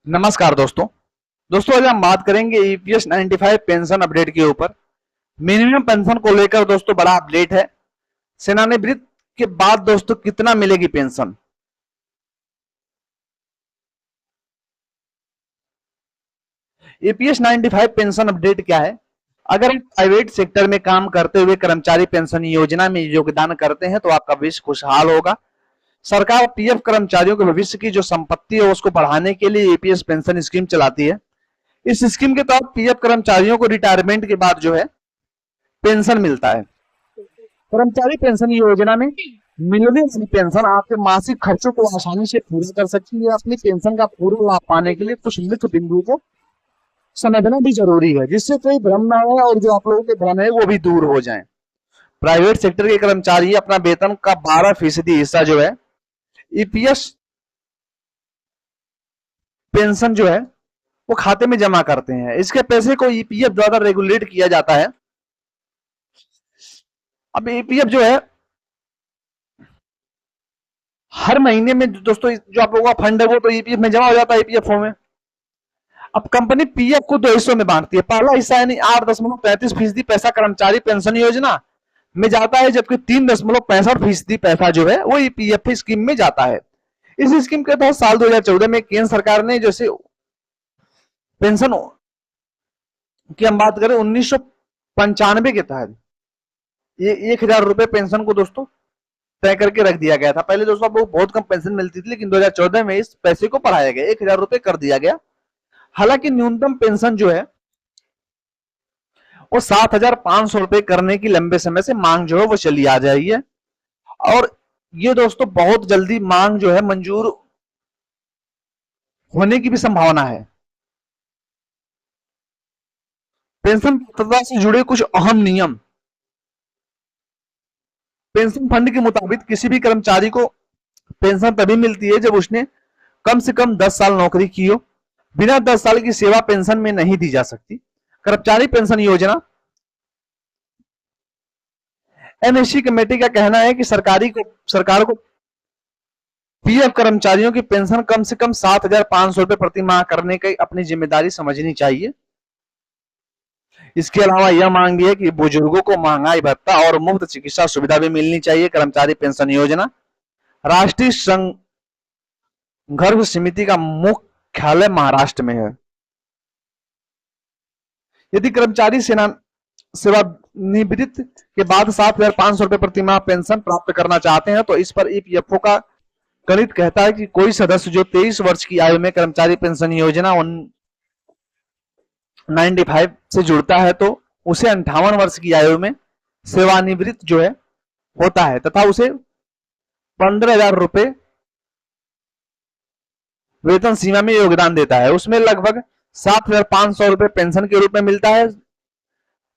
नमस्कार दोस्तों। आज हम बात करेंगे ईपीएस 95 पेंशन अपडेट के ऊपर। मिनिमम पेंशन को लेकर दोस्तों बड़ा अपडेट है। सेवानिवृत्ति के बाद दोस्तों कितना मिलेगी पेंशन। ईपीएस 95 पेंशन अपडेट क्या है? अगर आप प्राइवेट सेक्टर में काम करते हुए कर्मचारी पेंशन योजना में योगदान करते हैं तो आपका भविष्य खुशहाल होगा। सरकार पीएफ कर्मचारियों के भविष्य की जो संपत्ति है उसको बढ़ाने के लिए ईपीएस पेंशन स्कीम चलाती है। इस स्कीम के तहत पीएफ कर्मचारियों को रिटायरमेंट के बाद जो है पेंशन मिलता है। कर्मचारी पेंशन योजना में मिलने वाली पेंशन आपके मासिक खर्चों को आसानी से पूरा कर सकती है। अपनी पेंशन का पूरा लाभ पाने के लिए कुछ मुख्य बिंदुओं को समझना भी जरूरी है, जिससे कोई भ्रम ना हो और जो आप लोगों के भ्रम है वो भी दूर हो जाए। प्राइवेट सेक्टर के कर्मचारी अपना वेतन का 12% हिस्सा जो है ईपीएस पेंशन जो है वो खाते में जमा करते हैं। इसके पैसे को ईपीएफ द्वारा रेगुलेट किया जाता है। अब ईपीएफ जो है हर महीने में दोस्तों जो आप लोगों का फंड है वो तो ईपीएफ में जमा हो जाता है ईपीएफओ में। अब कंपनी पीएफ को 2 हिस्सों में बांटती है। पहला हिस्सा यानी 8.35% पैसा कर्मचारी पेंशन योजना में जाता है, जबकि 3.65% पैसा जो है वो ईपीएफ स्कीम में जाता है। इस स्कीम के तहत साल 2014 में केंद्र सरकार ने जैसे पेंशन की हम बात करें 1995 के तहत ये 1000 रुपए पेंशन को दोस्तों तय करके रख दिया गया था। पहले दोस्तों आपको बहुत कम पेंशन मिलती थी, लेकिन 2014 में इस पैसे को बढ़ाया गया, 1000 रुपए कर दिया गया। हालांकि न्यूनतम पेंशन जो है वो 7500 रुपए करने की लंबे समय से मांग जो है वो चली आ रही है, और ये दोस्तों बहुत जल्दी मांग जो है मंजूर होने की भी संभावना है। पेंशन पात्रता से जुड़े कुछ अहम नियम। पेंशन फंड के मुताबिक किसी भी कर्मचारी को पेंशन तभी मिलती है जब उसने कम से कम 10 साल नौकरी की हो। बिना 10 साल की सेवा पेंशन में नहीं दी जा सकती। कर्मचारी पेंशन योजना एनएससी कमेटी का कहना है कि सरकार को पीएफ कर्मचारियों की पेंशन कम से कम 7500 रुपए प्रति माह करने की अपनी जिम्मेदारी समझनी चाहिए। इसके अलावा यह मांग भी है कि बुजुर्गों को महंगाई भत्ता और मुफ्त चिकित्सा सुविधा भी मिलनी चाहिए। कर्मचारी पेंशन योजना राष्ट्रीय संघर्ष समिति का मुख्यालय महाराष्ट्र में है। यदि कर्मचारी सेवानिवृत्ति के बाद 7500 रुपए प्रति माह पेंशन प्राप्त करना चाहते हैं तो इस पर ईपीएफओ का गणित कहता है कि कोई सदस्य जो 23 वर्ष की आयु में कर्मचारी पेंशन योजना 95 से जुड़ता है तो उसे 58 वर्ष की आयु में सेवानिवृत्त जो है होता है तथा उसे 15,000 रुपए वेतन सीमा में योगदान देता है। उसमें लगभग 7500 रुपए पेंशन के रूप में मिलता है,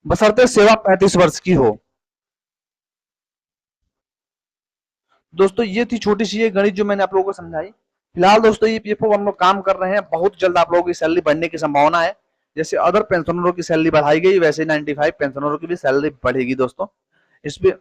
बशर्ते सेवा 35 वर्ष की हो। दोस्तों ये थी छोटी सी ये गणित जो मैंने आप लोगों को समझाई। फिलहाल दोस्तों ईपीएफओ हम लोग काम कर रहे हैं, बहुत जल्द आप लोगों की सैलरी बढ़ने की संभावना है। जैसे अदर पेंशनरों की सैलरी बढ़ाई गई वैसे 95 पेंशनरों की भी सैलरी बढ़ेगी दोस्तों। इस पे